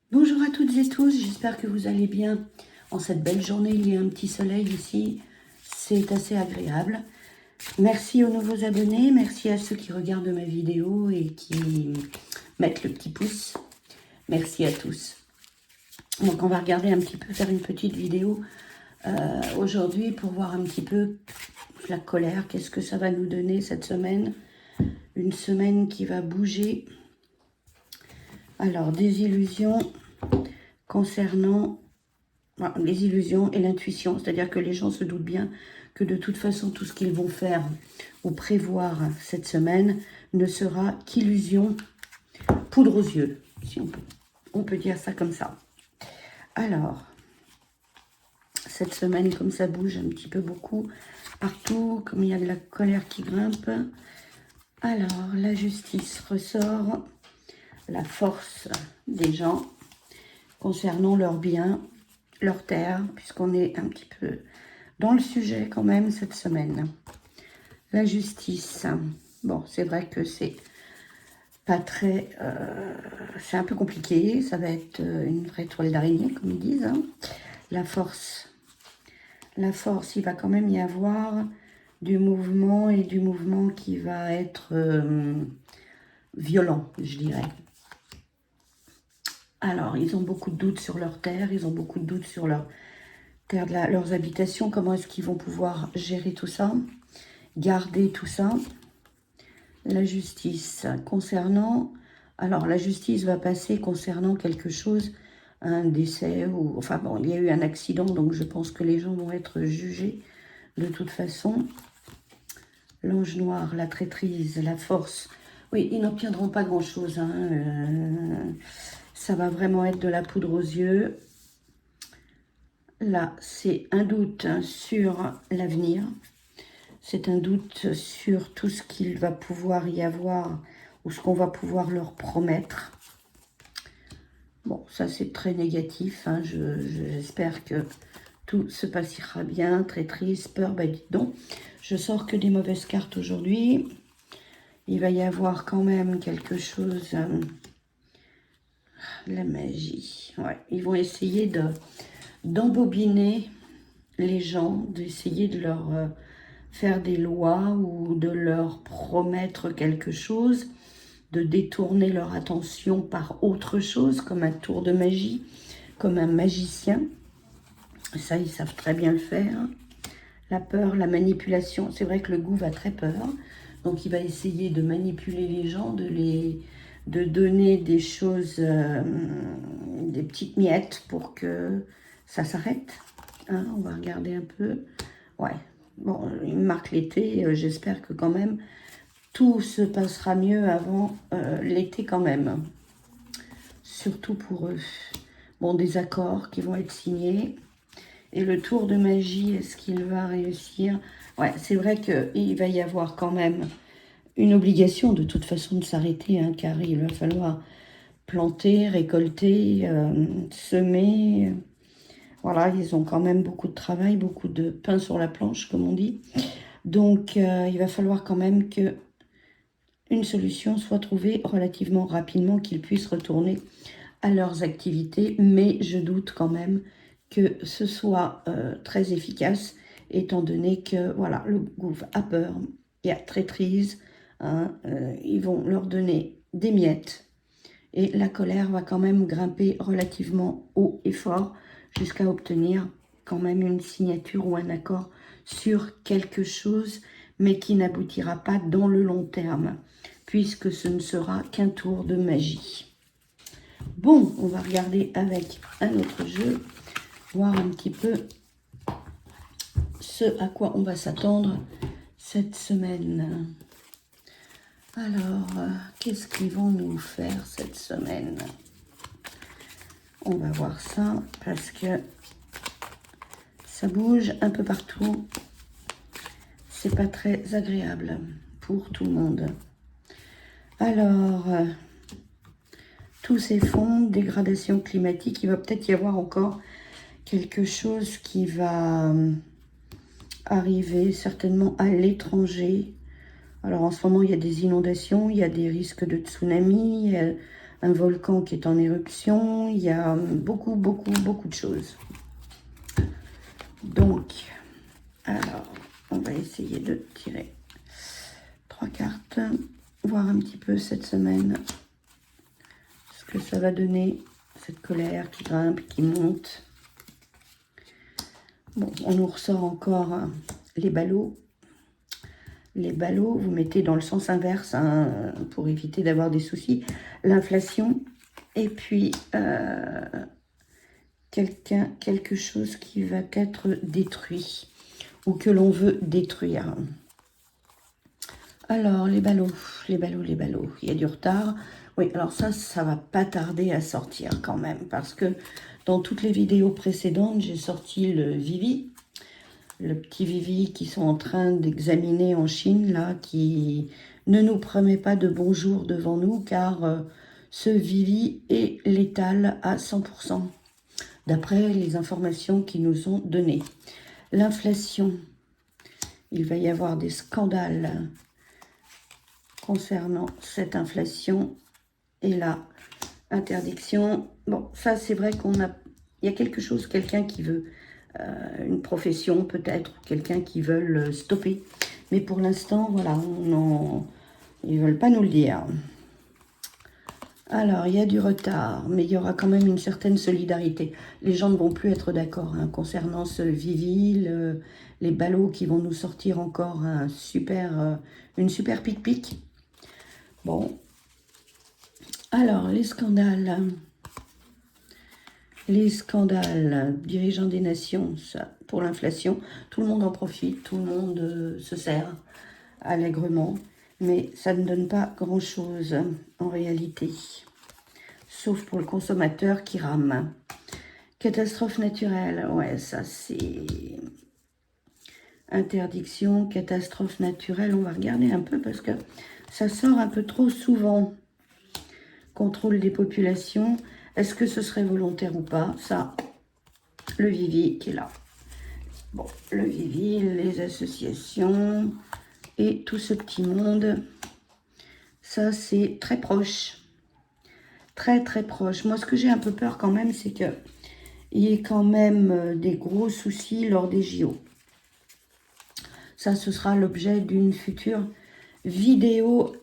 Bonjour à toutes et tous, j'espère que vous allez bien. En cette belle journée, il y a un petit soleil ici, c'est assez agréable. Merci aux nouveaux abonnés, merci à ceux qui regardent ma vidéo et qui mettent le petit pouce. Merci à tous. Donc on va regarder un petit peu, faire une petite vidéo aujourd'hui pour voir un petit peu la colère, qu'est-ce que ça va nous donner cette semaine. Une semaine qui va bouger. Alors, des illusions concernant les illusions et l'intuition, c'est-à-dire que les gens se doutent bien que de toute façon, tout ce qu'ils vont faire ou prévoir cette semaine ne sera qu'illusion, poudre aux yeux, si on peut dire ça comme ça. Alors, cette semaine, comme ça bouge un petit peu beaucoup, partout, comme il y a de la colère qui grimpe, alors la justice ressort, la force des gens concernant leurs biens, leurs terres, puisqu'on est un petit peu dans le sujet quand même cette semaine. La justice. Bon, c'est vrai que c'est pas très... c'est un peu compliqué. Ça va être une vraie toile d'araignée, comme ils disent. Hein. La force. La force, il va quand même y avoir du mouvement et du mouvement qui va être violent, je dirais. Alors, ils ont beaucoup de doutes sur leur terre, ils ont beaucoup de doutes sur leur terre, leurs habitations. Comment est-ce qu'ils vont pouvoir gérer tout ça, garder tout ça. La justice concernant... Alors, la justice va passer concernant quelque chose, un décès, ou... Enfin bon, il y a eu un accident, donc je pense que les gens vont être jugés de toute façon. L'ange noir, la traîtrise, la force. Oui, ils n'obtiendront pas grand-chose. Hein. Ça va vraiment être de la poudre aux yeux. Là, c'est un doute sur l'avenir. C'est un doute sur tout ce qu'il va pouvoir y avoir ou ce qu'on va pouvoir leur promettre. Bon, ça c'est très négatif. Hein. J'espère que tout se passera bien. Très triste, peur, bah dites donc. Je sors que des mauvaises cartes aujourd'hui. Il va y avoir quand même quelque chose... la magie. Ouais, ils vont essayer d'embobiner les gens, d'essayer de leur... faire des lois ou de leur promettre quelque chose, de détourner leur attention par autre chose, comme un tour de magie, comme un magicien. Ça, ils savent très bien le faire. La peur, la manipulation. C'est vrai que le goût va très peur. Donc, il va essayer de manipuler les gens, de donner des choses, des petites miettes pour que ça s'arrête. Hein, on va regarder un peu. Ouais. Bon, il marque l'été, j'espère que quand même tout se passera mieux avant l'été quand même. Surtout pour eux. Bon, des accords qui vont être signés. Et le tour de magie, est-ce qu'il va réussir? Ouais, c'est vrai qu'il va y avoir quand même une obligation de toute façon de s'arrêter, hein, car il va falloir planter, récolter, semer. Voilà, ils ont quand même beaucoup de travail, beaucoup de pain sur la planche, comme on dit. Donc, il va falloir quand même que une solution soit trouvée relativement rapidement, qu'ils puissent retourner à leurs activités. Mais je doute quand même que ce soit très efficace, étant donné que, voilà, le gouvernement a peur, il y a traîtrise, hein, ils vont leur donner des miettes. Et la colère va quand même grimper relativement haut et fort, jusqu'à obtenir quand même une signature ou un accord sur quelque chose, mais qui n'aboutira pas dans le long terme, puisque ce ne sera qu'un tour de magie. Bon, on va regarder avec un autre jeu, voir un petit peu ce à quoi on va s'attendre cette semaine. Alors, qu'est-ce qu'ils vont nous faire cette semaine? On va voir ça parce que ça bouge un peu partout. C'est pas très agréable pour tout le monde. Alors, tout s'effondre, dégradation climatique. Il va peut-être y avoir encore quelque chose qui va arriver certainement à l'étranger. Alors en ce moment, il y a des inondations, il y a des risques de tsunami, un volcan qui est en éruption. Il y a beaucoup, beaucoup, beaucoup de choses. Donc, alors, on va essayer de tirer 3 cartes, voir un petit peu cette semaine ce que ça va donner, cette colère qui grimpe, qui monte. Bon, on nous ressort encore les ballots. Les ballots, vous mettez dans le sens inverse hein, pour éviter d'avoir des soucis. L'inflation et puis quelque chose qui va être détruit ou que l'on veut détruire. Alors, les ballots. Il y a du retard. Oui, alors ça va pas tarder à sortir quand même parce que dans toutes les vidéos précédentes, j'ai sorti le Vivi. Le petit Vivi qui sont en train d'examiner en Chine, là, qui ne nous promet pas de bonjour devant nous, car ce Vivi est létal à 100%, d'après les informations qu'ils nous ont données. L'inflation, il va y avoir des scandales concernant cette inflation, et la interdiction. Bon, ça c'est vrai il y a quelque chose, quelqu'un qui veut... une profession peut-être, quelqu'un qui veut stopper. Mais pour l'instant, voilà, ils ne veulent pas nous le dire. Alors, il y a du retard, mais il y aura quand même une certaine solidarité. Les gens ne vont plus être d'accord hein, concernant ce Vivi, les ballots qui vont nous sortir encore une super pic-pic. Bon. Alors, les scandales. Les scandales, dirigeants des nations, ça, pour l'inflation, tout le monde en profite, tout le monde se sert allègrement, mais ça ne donne pas grand-chose en réalité, sauf pour le consommateur qui rame. Catastrophe naturelle, ouais, ça c'est... Interdiction, catastrophe naturelle, on va regarder un peu parce que ça sort un peu trop souvent. Contrôle des populations... Est-ce que ce serait volontaire ou pas? Ça, le Vivi qui est là. Bon, le Vivi, les associations et tout ce petit monde, ça c'est très proche. Très très proche. Moi, ce que j'ai un peu peur quand même, c'est qu'il y ait quand même des gros soucis lors des JO. Ça, ce sera l'objet d'une future vidéo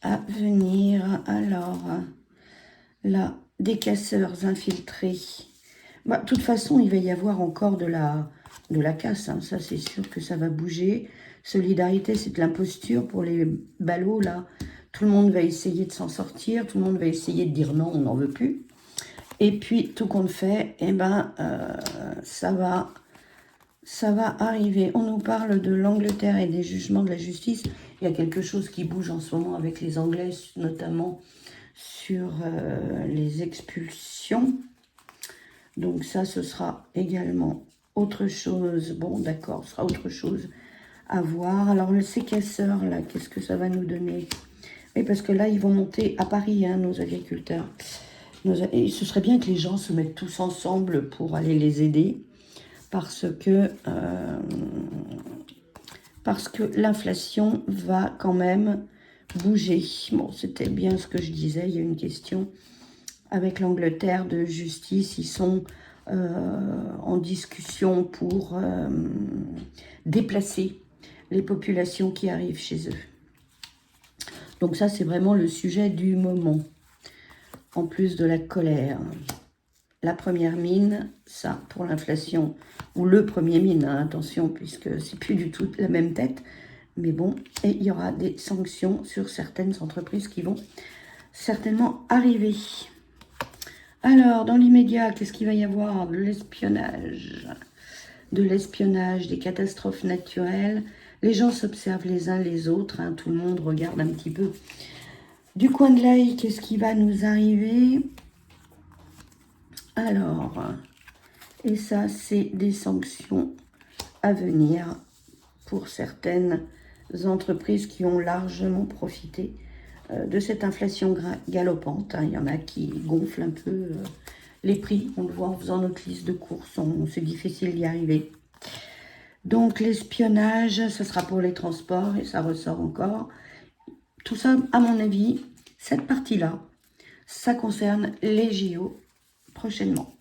à venir. Alors, là... Des casseurs infiltrés. Bah, de toute façon, il va y avoir encore de la casse. Hein. Ça, c'est sûr que ça va bouger. Solidarité, c'est de l'imposture pour les ballots, là. Tout le monde va essayer de s'en sortir. Tout le monde va essayer de dire non, on n'en veut plus. Et puis, tout compte fait, eh ben, ça va arriver. On nous parle de l'Angleterre et des jugements de la justice. Il y a quelque chose qui bouge en ce moment avec les Anglais, notamment... sur les expulsions. Donc ça, ce sera également autre chose. Bon, d'accord, ce sera autre chose à voir. Alors, ces casseurs, là, qu'est-ce que ça va nous donner? Oui, parce que là, ils vont monter à Paris, hein, nos agriculteurs. Et ce serait bien que les gens se mettent tous ensemble pour aller les aider. Parce que l'inflation va quand même... bouger. Bon, c'était bien ce que je disais. Il y a une question avec l'Angleterre de justice. Ils sont en discussion pour déplacer les populations qui arrivent chez eux. Donc ça, c'est vraiment le sujet du moment. En plus de la colère. La première mine, ça, pour l'inflation, ou le premier mine, hein, attention, puisque c'est plus du tout la même tête. Mais bon, et il y aura des sanctions sur certaines entreprises qui vont certainement arriver. Alors, dans l'immédiat, qu'est-ce qu'il va y avoir? De l'espionnage. De l'espionnage, des catastrophes naturelles. Les gens s'observent les uns les autres. Hein, tout le monde regarde un petit peu. Du coin de l'œil, qu'est-ce qui va nous arriver? Alors, et ça, c'est des sanctions à venir pour certaines entreprises qui ont largement profité de cette inflation galopante. Hein. Il y en a qui gonflent un peu les prix. On le voit en faisant notre liste de courses. C'est difficile d'y arriver. Donc, l'espionnage, ce sera pour les transports et ça ressort encore. Tout ça, à mon avis, cette partie-là, Ça concerne les JO prochainement.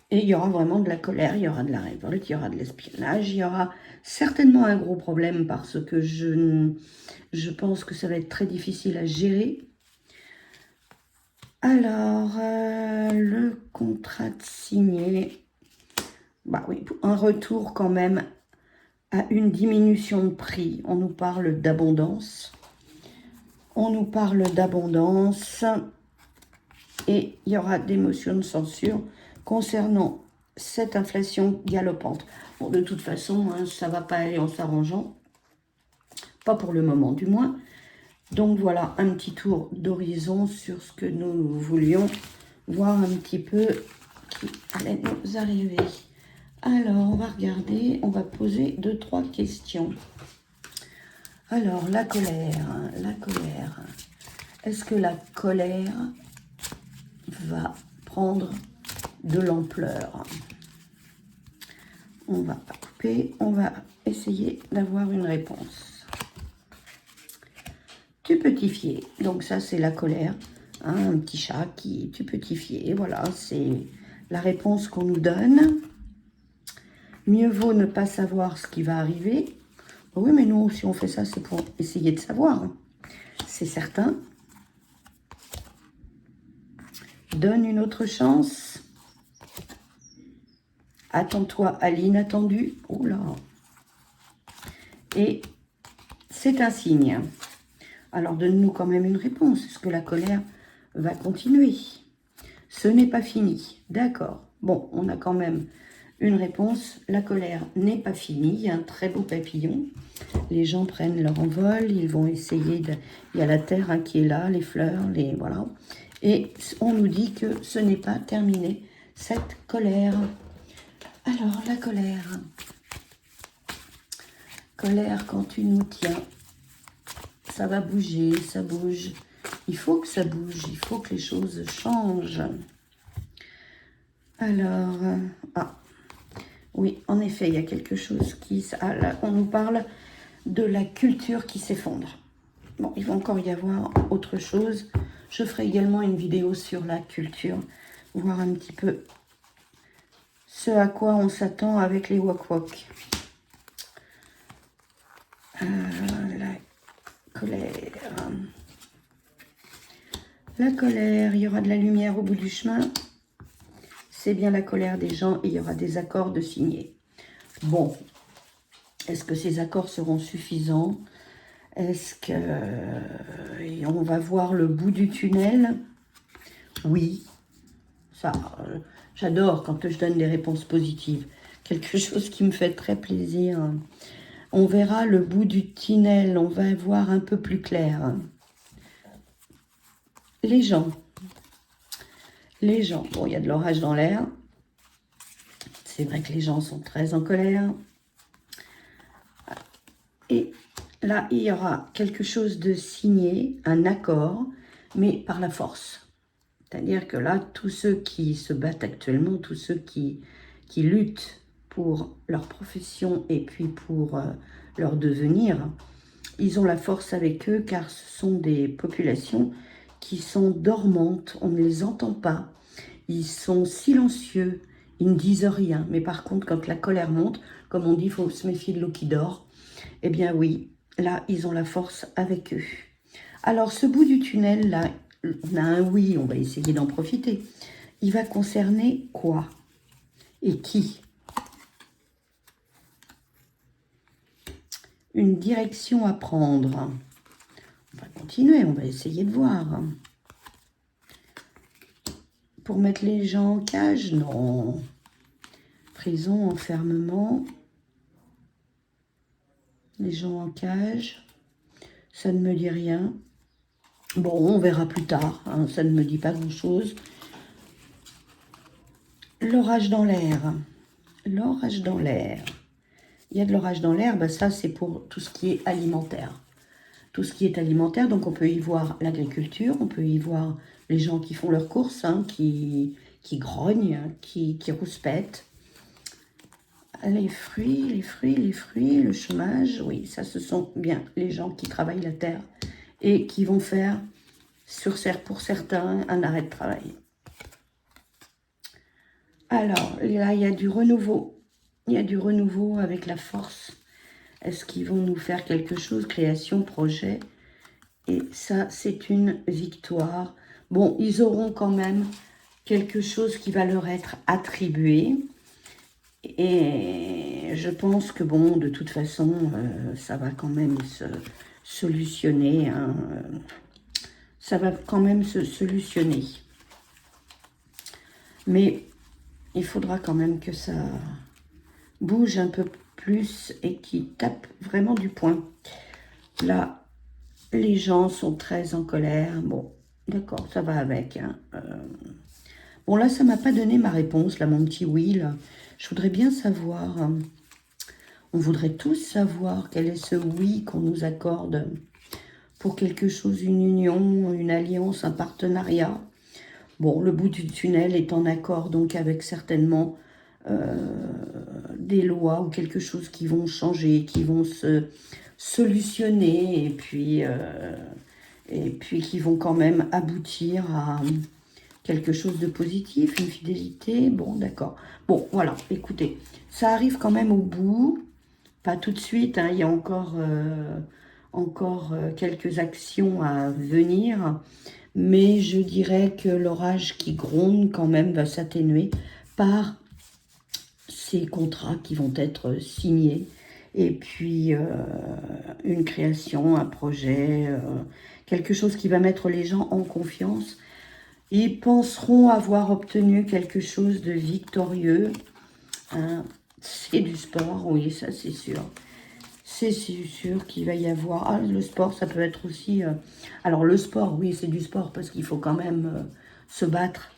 Et il y aura vraiment de la colère, il y aura de la révolte, il y aura de l'espionnage, il y aura certainement un gros problème parce que je pense que ça va être très difficile à gérer. Alors, le contrat signé, bah oui, un retour quand même à une diminution de prix. On nous parle d'abondance. On nous parle d'abondance. Et il y aura des motions de censure concernant cette inflation galopante. Bon, de toute façon, hein, ça ne va pas aller en s'arrangeant. Pas pour le moment, du moins. Donc voilà, un petit tour d'horizon sur ce que nous voulions voir un petit peu qui allait nous arriver. Alors, on va regarder, on va poser 2-3 questions. Alors, la colère, la colère. Est-ce que la colère va prendre de l'ampleur? On va pas couper, on va essayer d'avoir une réponse. Tupéfié, donc ça c'est la colère, hein, un petit chat qui est tupéfié, voilà, c'est la réponse qu'on nous donne. Mieux vaut ne pas savoir ce qui va arriver. Oui, mais nous, si on fait ça, c'est pour essayer de savoir, hein. C'est certain. Donne une autre chance. Attends-toi à l'inattendu. Oh là. Et c'est un signe. Alors, donne-nous quand même une réponse. Est-ce que la colère va continuer? Ce n'est pas fini. D'accord. Bon, on a quand même une réponse. La colère n'est pas finie. Il y a un très beau papillon. Les gens prennent leur envol. Ils vont essayer de... Il y a la terre, hein, qui est là, les fleurs, les... Voilà. Et on nous dit que ce n'est pas terminé, cette colère. Alors, la colère. Colère, quand tu nous tiens, ça va bouger, ça bouge. Il faut que ça bouge, il faut que les choses changent. Alors, oui, en effet, il y a quelque chose qui... Ah, là, on nous parle de la culture qui s'effondre. Bon, il va encore y avoir autre chose. Je ferai également une vidéo sur la culture, voir un petit peu ce à quoi on s'attend avec les wok-wok. La colère. La colère, il y aura de la lumière au bout du chemin. C'est bien la colère des gens et il y aura des accords de signer. Bon, est-ce que ces accords seront suffisants? Est-ce qu'on va voir le bout du tunnel? Oui, ça, j'adore quand je donne des réponses positives. Quelque chose qui me fait très plaisir. On verra le bout du tunnel, on va voir un peu plus clair. Les gens. Bon, il y a de l'orage dans l'air. C'est vrai que les gens sont très en colère. Et là, il y aura quelque chose de signé, un accord, mais par la force. C'est-à-dire que là, tous ceux qui se battent actuellement, tous ceux qui luttent pour leur profession et puis pour leur devenir, ils ont la force avec eux car ce sont des populations qui sont dormantes, on ne les entend pas, ils sont silencieux, ils ne disent rien. Mais par contre, quand la colère monte, comme on dit, il faut se méfier de l'eau qui dort, eh bien oui, là, ils ont la force avec eux. Alors, ce bout du tunnel, là, on a un oui, on va essayer d'en profiter. Il va concerner quoi? Et qui? Une direction à prendre. On va continuer, on va essayer de voir. Pour mettre les gens en cage? Non. Prison, enfermement. Les gens en cage. Ça ne me dit rien. Bon, on verra plus tard. Hein, ça ne me dit pas grand-chose. L'orage dans l'air. L'orage dans l'air. Il y a de l'orage dans l'air, ben ça c'est pour tout ce qui est alimentaire. Tout ce qui est alimentaire, donc on peut y voir l'agriculture, on peut y voir les gens qui font leurs courses, hein, qui grognent, qui rouspètent. Les fruits, le chômage, oui, ça ce sont bien les gens qui travaillent la terre et qui vont faire pour certains, un arrêt de travail. Alors, là, il y a du renouveau. Il y a du renouveau avec la force. Est-ce qu'ils vont nous faire quelque chose? Création, projet. Et ça, c'est une victoire. Bon, ils auront quand même quelque chose qui va leur être attribué. Et je pense que, bon, de toute façon, ça va quand même se solutionner. Hein. Ça va quand même se solutionner. Mais il faudra quand même que ça bouge un peu plus et qu'il tape vraiment du poing. Là, les gens sont très en colère. Bon, d'accord, ça va avec. Hein. Bon, là, ça ne m'a pas donné ma réponse, là, mon petit oui. Là. Je voudrais bien savoir, on voudrait tous savoir quel est ce oui qu'on nous accorde pour quelque chose, une union, une alliance, un partenariat. Bon, le bout du tunnel est en accord donc avec certainement des lois ou quelque chose qui vont changer, qui vont se solutionner et puis qui vont quand même aboutir à quelque chose de positif, une fidélité. Bon, d'accord. Bon, voilà, écoutez, ça arrive quand même au bout, pas tout de suite, hein, il y a encore quelques actions à venir, mais je dirais que l'orage qui gronde quand même va s'atténuer par ces contrats qui vont être signés, et puis une création, un projet, quelque chose qui va mettre les gens en confiance. Ils penseront avoir obtenu quelque chose de victorieux. Hein. C'est du sport, oui, ça c'est sûr. C'est sûr qu'il va y avoir... Ah, le sport, ça peut être aussi... Alors, le sport, oui, c'est du sport parce qu'il faut quand même se battre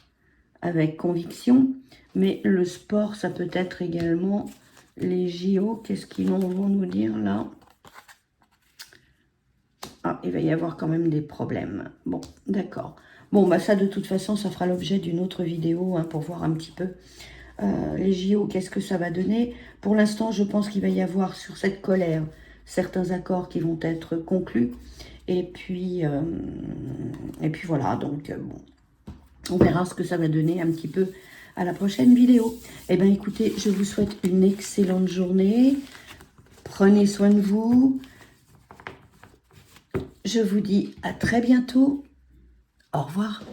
avec conviction. Mais le sport, ça peut être également les JO. Qu'est-ce qu'ils vont nous dire, là? Ah, il va y avoir quand même des problèmes. Bon, d'accord. Bon, bah ça, de toute façon, ça fera l'objet d'une autre vidéo hein, pour voir un petit peu les JO, qu'est-ce que ça va donner. Pour l'instant, je pense qu'il va y avoir sur cette colère certains accords qui vont être conclus. Et puis voilà, donc bon, on verra ce que ça va donner un petit peu à la prochaine vidéo. Eh bien, écoutez, je vous souhaite une excellente journée. Prenez soin de vous. Je vous dis à très bientôt. Au revoir.